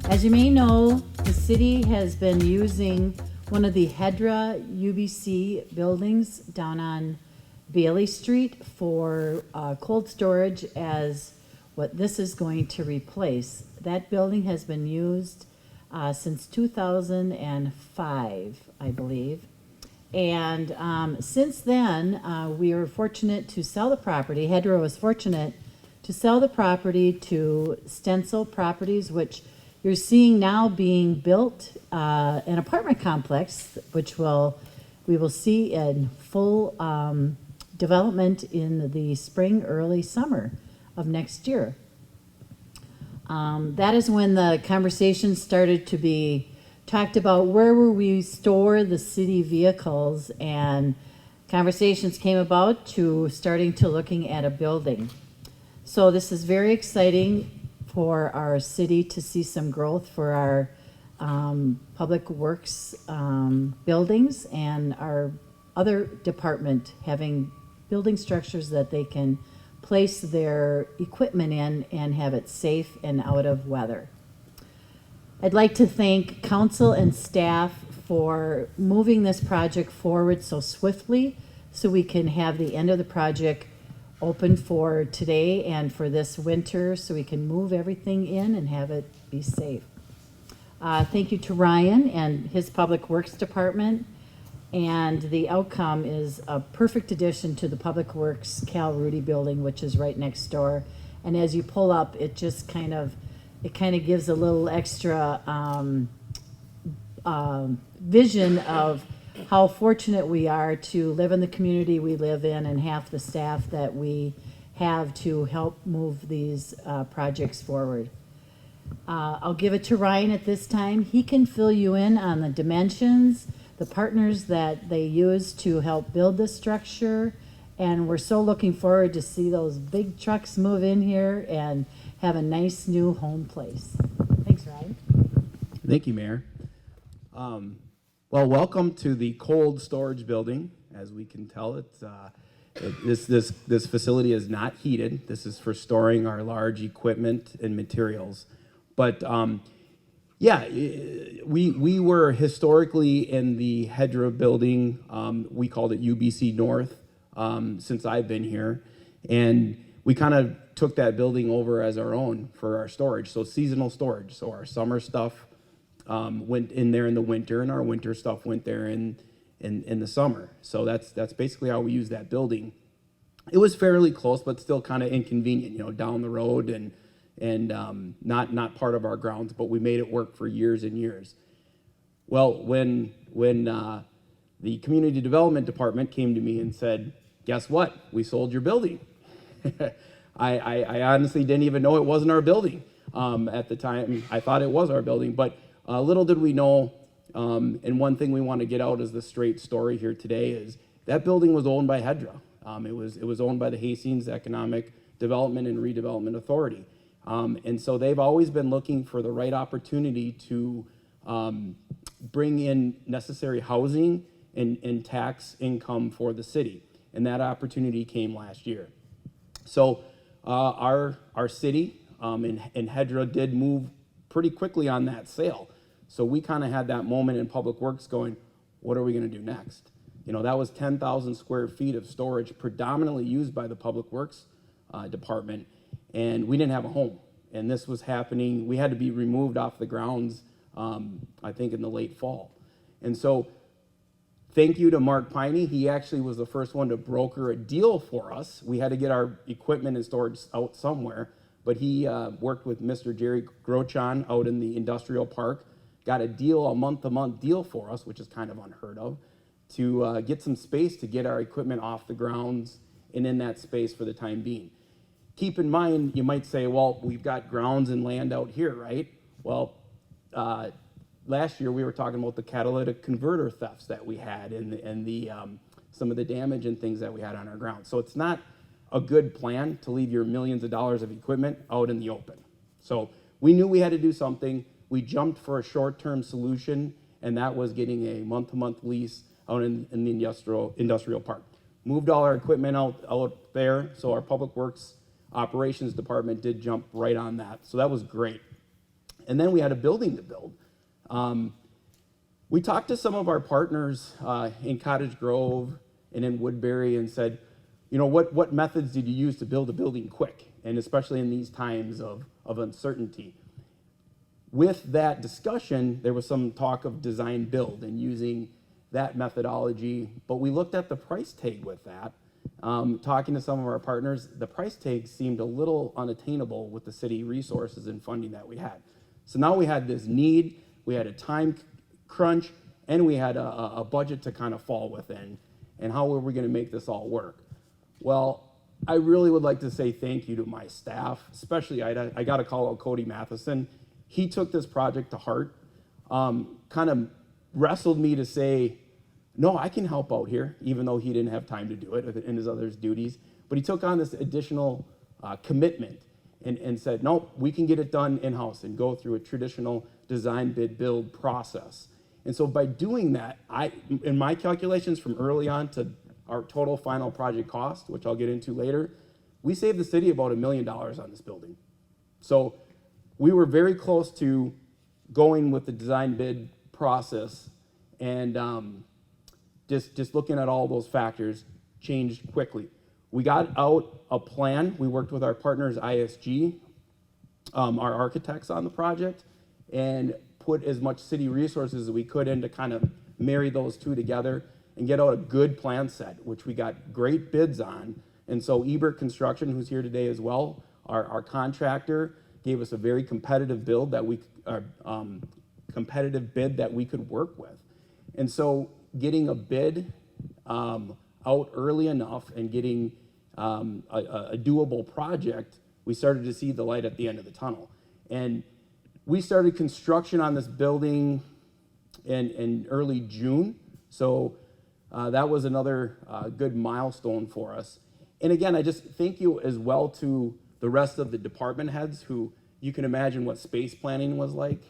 As you may know, the city has been using one of the Hedra UBC buildings down on Bailey Street for cold storage as what this is going to replace. That building has been used since 2005, I believe. And since then, we were fortunate to sell the property. Hedra was fortunate to sell the property to Stencil Properties, which you're seeing now being built, an apartment complex, which we will see in full development in the spring, early summer of next year. That is when the conversation started to be talked about where will we store the city vehicles, and conversations came about to starting to looking at a building. So this is very exciting for our city to see some growth for our public works buildings and our other department having building structures that they can place their equipment in and have it safe and out of weather. I'd like to thank council and staff for moving this project forward so swiftly so we can have the end of the project open for today and for this winter so we can move everything in and have it be safe. Thank you to Ryan and his Public Works Department. And the outcome is a perfect addition to the Public Works Cal Rudy building, which is right next door. And as you pull up, it just kind of gives a little extra vision of how fortunate we are to live in the community we live in and half the staff that we have to help move these projects forward. I'll give it to Ryan at this time. He can fill you in on the dimensions, the partners that they use to help build this structure, and we're so looking forward to see those big trucks move in here and have a nice new home place. Thanks, Ryan. Thank you, Mayor. Well, welcome to the cold storage building. As we can tell, this facility is not heated. This is for storing our large equipment and materials. But yeah, we were historically in the Hedra building. We called it UBC North since I've been here, and we kind of took that building over as our own for our storage. So seasonal storage. So our summer stuff went in there in the winter, and our winter stuff went there in the summer. So that's basically how we use that building. It was fairly close, but still kind of inconvenient, down the road and not part of our grounds, but we made it work for years and years. Well, when the community development department came to me and said, guess what? We sold your building. I honestly didn't even know it wasn't our building at the time. I thought it was our building, but little did we know, and one thing we want to get out as the straight story here today is that building was owned by Hedra. It was owned by the Hastings Economic Development and Redevelopment Authority. And so they've always been looking for the right opportunity to bring in necessary housing and tax income for the city. And that opportunity came last year. So our city and Hedra did move pretty quickly on that sale. So we kind of had that moment in Public Works going, what are we going to do next? That was 10,000 square feet of storage predominantly used by the Public Works department, and we didn't have a home. And this was happening, we had to be removed off the grounds, I think in the late fall. And so thank you to Mark Piney. He actually was the first one to broker a deal for us. We had to get our equipment and storage out somewhere, but he worked with Mr. Jerry Grochon out in the industrial park, got a deal, a month-to-month deal for us, which is kind of unheard of, to get some space to get our equipment off the grounds and in that space for the time being. Keep in mind, you might say, well, we've got grounds and land out here, right? Well, last year we were talking about the catalytic converter thefts that we had and the some of the damage and things that we had on our grounds. So it's not a good plan to leave your millions of dollars of equipment out in the open. So we knew we had to do something. We jumped for a short-term solution, and that was getting a month-to-month lease out in the industrial park. Moved all our equipment out there, so our Public Works operations department did jump right on that. So that was great. And then we had a building to build. We talked to some of our partners in Cottage Grove and in Woodbury and said, what methods did you use to build a building quick, and especially in these times of uncertainty? With that discussion, there was some talk of design build and using that methodology, but we looked at the price tag with that. Talking to some of our partners, the price tag seemed a little unattainable with the city resources and funding that we had. So now we had this need, we had a time crunch, and we had a budget to kind of fall within. And how were we going to make this all work? Well, I really would like to say thank you to my staff, especially I got to call out Cody Matheson. He took this project to heart, kind of wrestled me to say, no, I can help out here, even though he didn't have time to do it in his other duties. But he took on this additional commitment and said, no, we can get it done in-house and go through a traditional design, bid, build process. And so by doing that, in my calculations from early on to our total final project cost, which I'll get into later, we saved the city about $1 million on this building. So we were very close to going with the design bid process, and just looking at all those factors changed quickly. We got out a plan. We worked with our partners, ISG, our architects on the project, and put as much city resources as we could in to kind of marry those two together and get out a good plan set, which we got great bids on. And so Ebert Construction, who's here today as well, our contractor, gave us a very competitive build that competitive bid that we could work with. And so getting a bid out early enough and getting a doable project, we started to see the light at the end of the tunnel. And we started construction on this building in early June. So that was another good milestone for us. And again, I just thank you as well to the rest of the department heads who, you can imagine what space planning was like.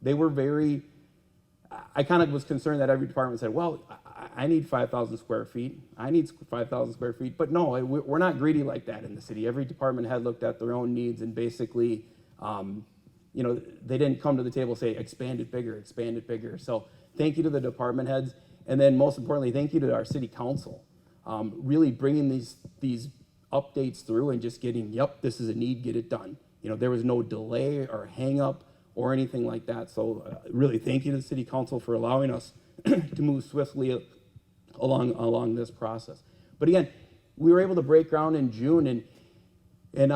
They were I kind of was concerned that every department said, well, I need 5,000 square feet. I need 5,000 square feet. But no, we're not greedy like that in the city. Every department head looked at their own needs and basically, they didn't come to the table and say, expand it bigger, expand it bigger. So thank you to the department heads. And then most importantly, thank you to our city council. Really bringing these updates through and just getting, yep, this is a need, get it done. There was no delay or hang up or anything like that. So really thank you to the city council for allowing us to move swiftly along this process. But again, we were able to break ground in June, and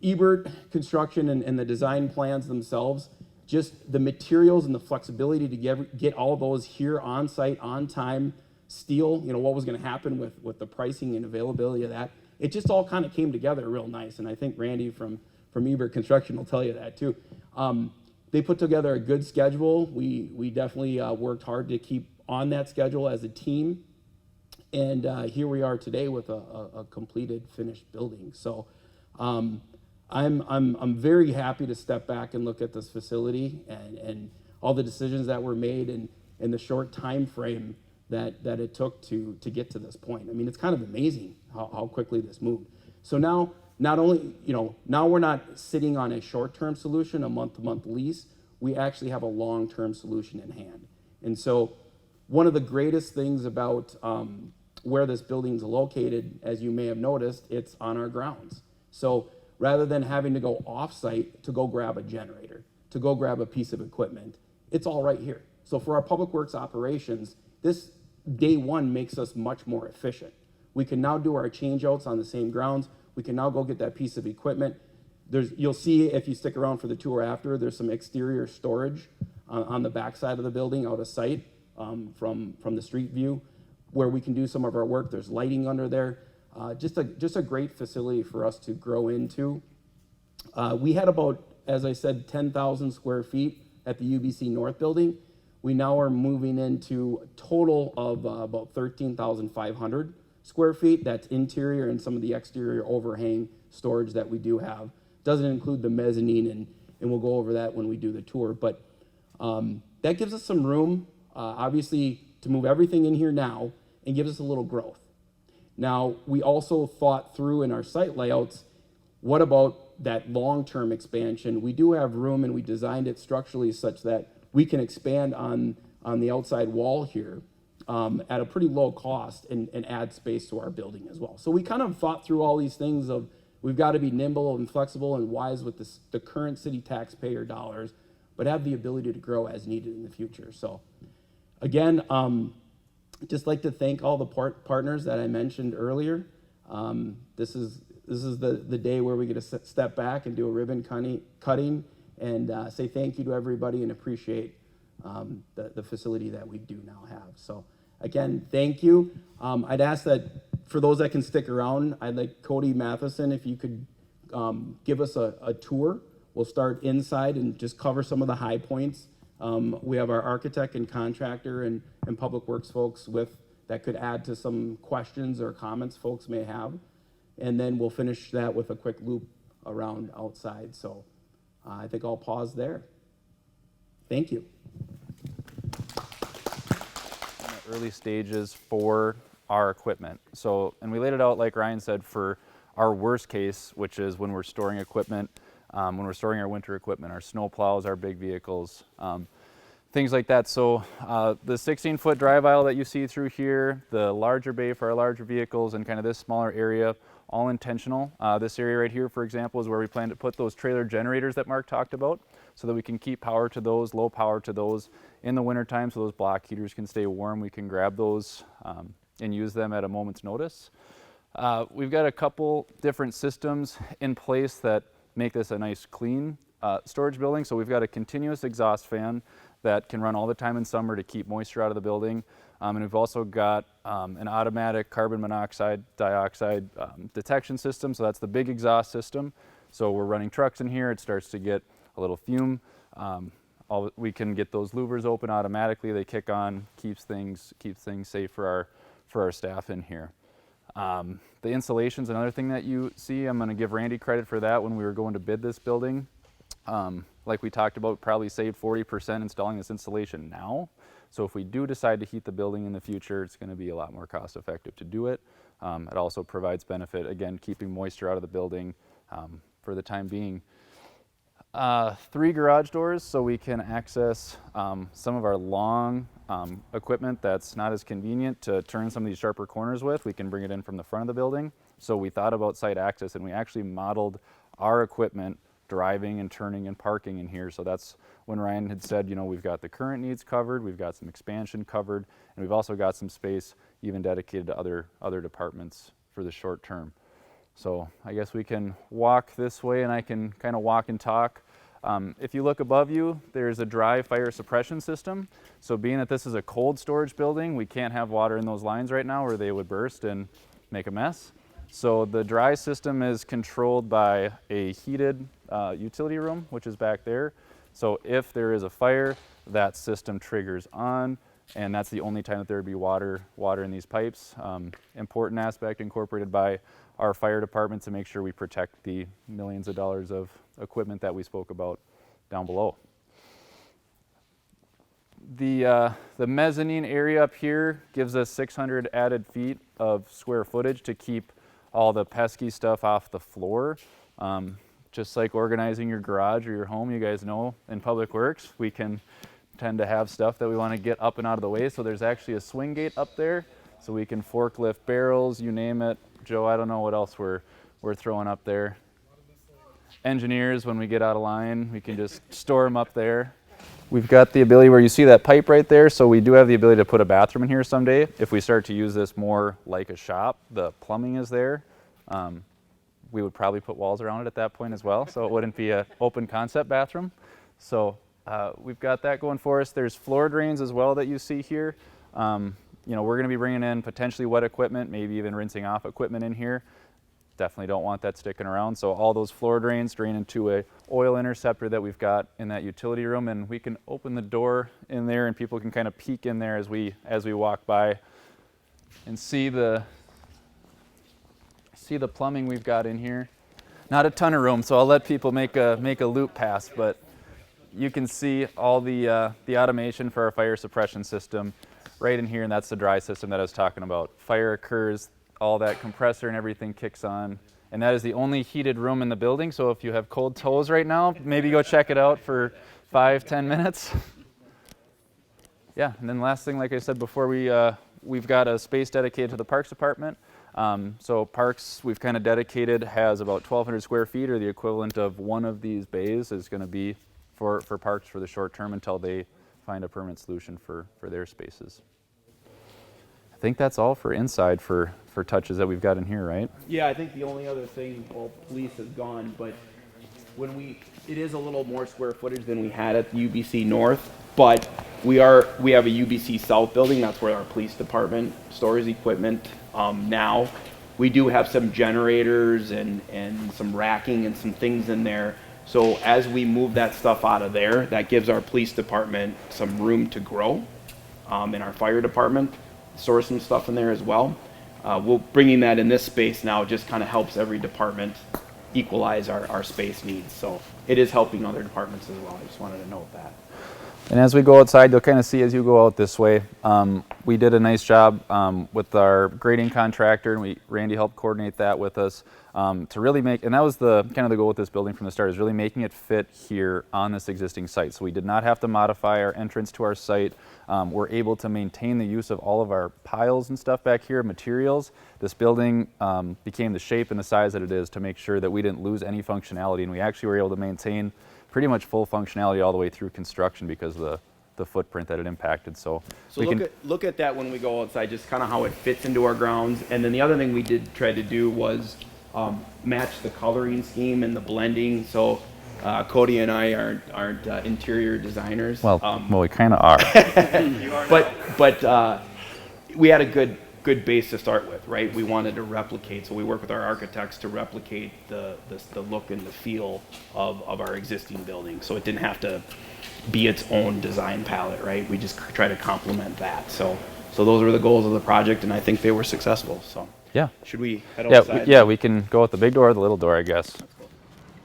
Ebert Construction and the design plans themselves, just the materials and the flexibility to get all those here on site, on time, steel, what was going to happen with the pricing and availability of that. It just all kind of came together real nice. And I think Randy from Ebert Construction will tell you that too. They put together a good schedule. We definitely worked hard to keep on that schedule as a team. And here we are today with a completed, finished building. So I'm very happy to step back and look at this facility and all the decisions that were made and the short time frame that it took to get to this point. I mean, it's kind of amazing how quickly this moved. So now, not only, now we're not sitting on a short-term solution, a month-to-month lease, we actually have a long-term solution in hand. And so one of the greatest things about where this building's located, as you may have noticed, it's on our grounds. So rather than having to go off-site to go grab a generator, to go grab a piece of equipment, it's all right here. So for our public works operations, this day one makes us much more efficient. We can now do our changeouts on the same grounds. We can now go get that piece of equipment. You'll see if you stick around for the tour after, there's some exterior storage on the back side of the building out of sight from the street view where we can do some of our work. There's lighting under there. Just a great facility for us to grow into. We had about, as I said, 10,000 square feet at the UBC North building. We now are moving into a total of about 13,500 square feet. That's interior and some of the exterior overhang storage that we do have. Doesn't include the mezzanine, and we'll go over that when we do the tour. But that gives us some room, obviously, to move everything in here now and gives us a little growth. Now, we also thought through in our site layouts, what about that long-term expansion, we do have room, and we designed it structurally such that we can expand on the outside wall here at a pretty low cost and add space to our building as well. So we kind of thought through all these things of we've got to be nimble and flexible and wise with the current city taxpayer dollars, but have the ability to grow as needed in the future. So again, just like to thank all the partners that I mentioned earlier. This is the day where we get to step back and do a ribbon cutting and say thank you to everybody and appreciate the facility that we do now have. So again, thank you. I'd ask that for those that can stick around, I'd like Cody Matheson, if you could give us a tour. We'll start inside and just cover some of the high points. We have our architect and contractor and public works folks that could add to some questions or comments folks may have. And then we'll finish that with a quick loop around outside. So I think I'll pause there. Thank you. Early stages for our equipment. So, and we laid it out, like Ryan said, for our worst case, which is when we're storing equipment, when we're storing our winter equipment, our snow plows, our big vehicles, things like that. So the 16-foot drive aisle that you see through here, the larger bay for our larger vehicles, and kind of this smaller area, all intentional. This area right here, for example, is where we plan to put those trailer generators that Mark talked about, so that we can keep power to those, low power to those in the wintertime, so those block heaters can stay warm. We can grab those and use them at a moment's notice. We've got a couple different systems in place that make this a nice clean storage building. So we've got a continuous exhaust fan that can run all the time in summer to keep moisture out of the building. And we've also got an automatic carbon monoxide, dioxide detection system. So that's the big exhaust system. So we're running trucks in here, it starts to get a little fume. We can get those louvers open automatically. They kick on, keeps things safe for our staff in here. The insulation's another thing that you see. I'm going to give Randy credit for that. When we were going to bid this building, like we talked about, probably saved 40% installing this insulation now. So if we do decide to heat the building in the future, it's going to be a lot more cost effective to do it. It also provides benefit, again, keeping moisture out of the building for the time being. 3 garage doors, so we can access some of our long equipment that's not as convenient to turn some of these sharper corners with. We can bring it in from the front of the building. So we thought about site access, and we actually modeled our equipment driving and turning and parking in here. So that's when Ryan had said, you know, we've got the current needs covered, we've got some expansion covered, and we've also got some space even dedicated to other departments for the short term. So I guess we can walk this way, and I can kind of walk and talk. If you look above you, there's a dry fire suppression system. So being that this is a cold storage building, we can't have water in those lines right now or they would burst and make a mess. So the dry system is controlled by a heated utility room, which is back there. So if there is a fire, that system triggers on, and that's the only time that there would be water in these pipes. Important aspect incorporated by our fire department to make sure we protect the millions of dollars of equipment that we spoke about down below. The mezzanine area up here gives us 600 added feet of square footage to keep all the pesky stuff off the floor. Just like organizing your garage or your home, you guys know in Public Works, we can tend to have stuff that we want to get up and out of the way. So there's actually a swing gate up there, so we can forklift barrels, you name it. Joe, I don't know what else we're throwing up there. Engineers, when we get out of line, we can just store them up there. We've got the ability where you see that pipe right there, so we do have the ability to put a bathroom in here someday. If we start to use this more like a shop, the plumbing is there. We would probably put walls around it at that point as well, so it wouldn't be an open concept bathroom. So we've got that going for us. There's floor drains as well that you see here. You know, we're going to be bringing in potentially wet equipment, maybe even rinsing off equipment in here. Definitely don't want that sticking around. So all those floor drains drain into a oil interceptor that we've got in that utility room, and we can open the door in there and people can kind of peek in there as we walk by and see the plumbing we've got in here. Not a ton of room, so I'll let people make a loop pass, but you can see all the automation for our fire suppression system right in here, and that's the dry system that I was talking about. Fire occurs, all that compressor and everything kicks on, and that is the only heated room in the building. So if you have cold toes right now, maybe go check it out for 5-10 minutes. Yeah, and then last thing, like I said before, we've got a space dedicated to the Parks Department. So Parks, we've kind of dedicated, has about 1,200 square feet, or the equivalent of one of these bays is going to be for Parks for the short term until they find a permanent solution for their spaces. I think that's all for inside for touches that we've got in here, right? Yeah, I think the only other thing, well, police is gone, but it is a little more square footage than we had at the UBC North, but we have a UBC South building. That's where our police department stores equipment now. We do have some generators and some racking and some things in there. So as we move that stuff out of there, that gives our police department some room to grow. In our fire department, store some stuff in there as well. We're bringing that in this space now just kind of helps every department equalize our space needs. So it is helping other departments as well. I just wanted to note that. And as we go outside, you'll kind of see as you go out this way, we did a nice job with our grading contractor, and Randy helped coordinate that with us to really make, and that was the kind of the goal with this building from the start, is really making it fit here on this existing site. So we did not have to modify our entrance to our site. We're able to maintain the use of all of our piles and stuff back here, materials. This building became the shape and the size that it is to make sure that we didn't lose any functionality, and we actually were able to maintain pretty much full functionality all the way through construction because of the footprint that it impacted. So look at that when we go outside, just kind of how it fits into our grounds. And then the other thing we did try to do was match the coloring scheme and the blending. So Cody and I aren't interior designers. Well, we kind of are. but we had a good base to start with, right? We wanted to replicate, so we work with our architects to replicate the look and the feel of our existing building. So it didn't have to be its own design palette, right? We just try to complement that. So those were the goals of the project, and I think they were successful. So yeah. Should we head outside? Yeah, we can go out the big door or the little door, I guess.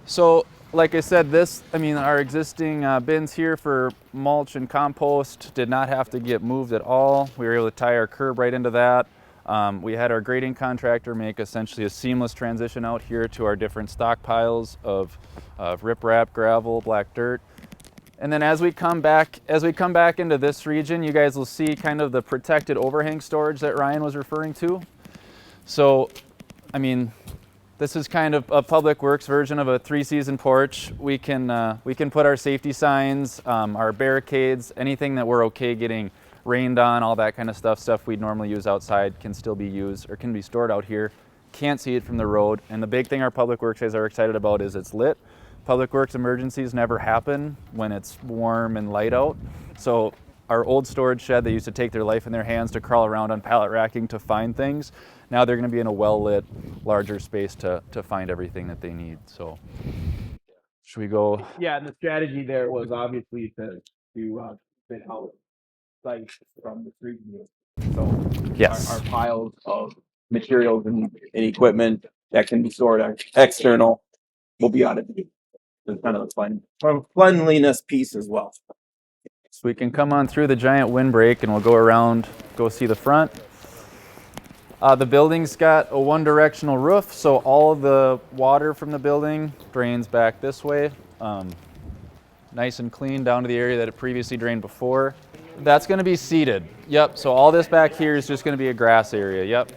So like I said, our existing bins here for mulch and compost did not have to get moved at all. We were able to tie our curb right into that. We had our grading contractor make essentially a seamless transition out here to our different stockpiles of riprap, gravel, black dirt. And then as we come back into this region, you guys will see kind of the protected overhang storage that Ryan was referring to. So, this is kind of a Public Works version of a 3-season porch. We can put our safety signs, our barricades, anything that we're okay getting rained on, all that kind of stuff we'd normally use outside can still be used or can be stored out here. Can't see it from the road. And the big thing our Public Works guys are excited about is it's lit. Public Works emergencies never happen when it's warm and light out. So our old storage shed, they used to take their life in their hands to crawl around on pallet racking to find things. Now they're going to be in a well-lit, larger space to find everything that they need. So should we go? Yeah, and the strategy there was obviously to fit out sites from the street view. So yes, our piles of materials and equipment that can be stored external will be out of view. It's kind of the cleanliness piece as well. So we can come on through the giant windbreak and we'll go around, go see the front. The building's got a one-directional roof, so all of the water from the building drains back this way. Nice and clean down to the area that it previously drained before. That's going to be seeded. Yep, so all this back here is just going to be a grass area. Yep.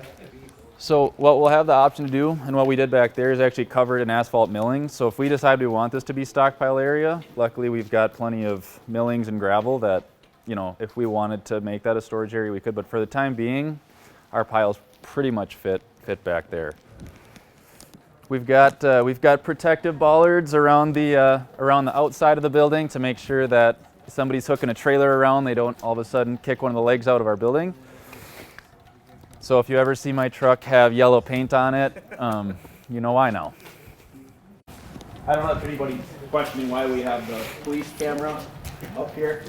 So what we'll have the option to do, and what we did back there, is actually cover it in asphalt milling. So if we decide we want this to be stockpile area, luckily we've got plenty of millings and gravel that, if we wanted to make that a storage area, we could. But for the time being, our piles pretty much fit back there. We've got protective bollards around the outside of the building to make sure that if somebody's hooking a trailer around, they don't all of a sudden kick one of the legs out of our building. So if you ever see my truck have yellow paint on it, you know why now. I don't know if anybody's questioning why we have the police camera up here,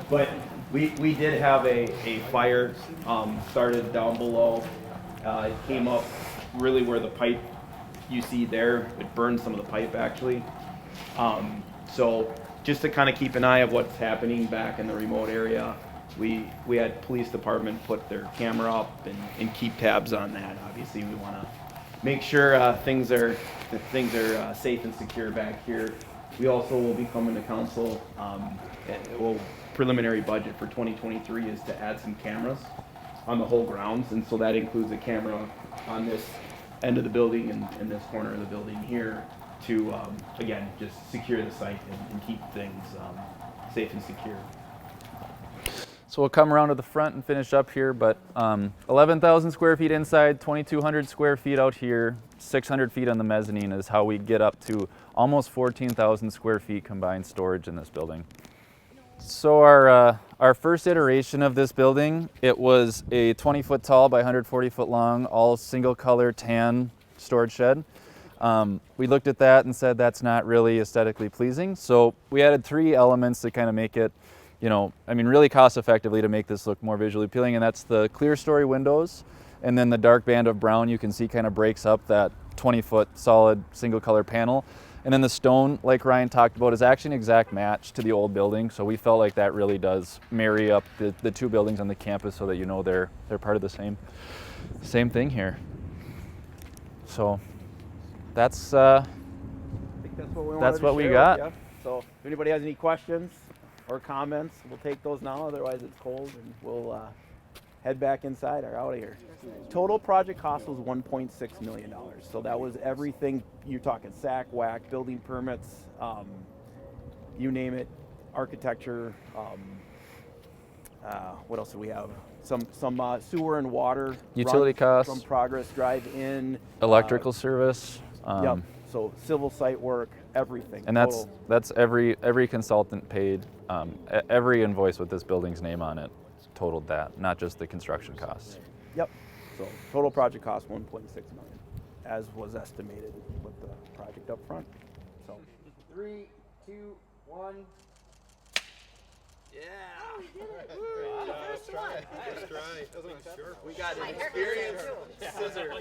but we did have a fire started down below. It came up really where the pipe you see there. It burned some of the pipe actually. So just to kind of keep an eye of what's happening back in the remote area, we had police department put their camera up and keep tabs on that. Obviously we want to make sure things are safe and secure back here. We also will be coming to council. Preliminary budget for 2023 is to add some cameras on the whole grounds, and so that includes a camera on this end of the building and in this corner of the building here to again just secure the site and keep things safe and secure. So we'll come around to the front and finish up here, but 11,000 square feet inside, 2,200 square feet out here, 600 feet on the mezzanine is how we get up to almost 14,000 square feet combined storage in this building. So our first iteration of this building, it was a 20-foot tall by 140-foot long, all single color tan storage shed. We looked at that and said that's not really aesthetically pleasing. So we added 3 elements to kind of make it, really cost effectively to make this look more visually appealing. And that's the clear story windows, and then the dark band of brown you can see kind of breaks up that 20-foot solid single color panel. And then the stone, like Ryan talked about, is actually an exact match to the old building. So we felt like that really does marry up the 2 buildings on the campus so that they're part of the same thing here. So that's I think that's what we got. With you. So if anybody has any questions or comments, we'll take those now. Otherwise, it's cold, and we'll head back inside or out of here. Total project cost was $1.6 million. So that was everything. You're talking SAC, WAC, building permits, you name it, architecture. What else do we have? Some sewer and water. Utility costs. From Progress Drive in. Electrical service. Yep. So civil site work, everything. And that's every consultant paid. Every invoice with this building's name on it totaled that, not just the construction costs. Yep. So total project cost $1.6 million, as was estimated with the project up front. So 3, 2, 1. Yeah. Oh, we did it. Woo. First one. Nice try. We got an experienced scissor.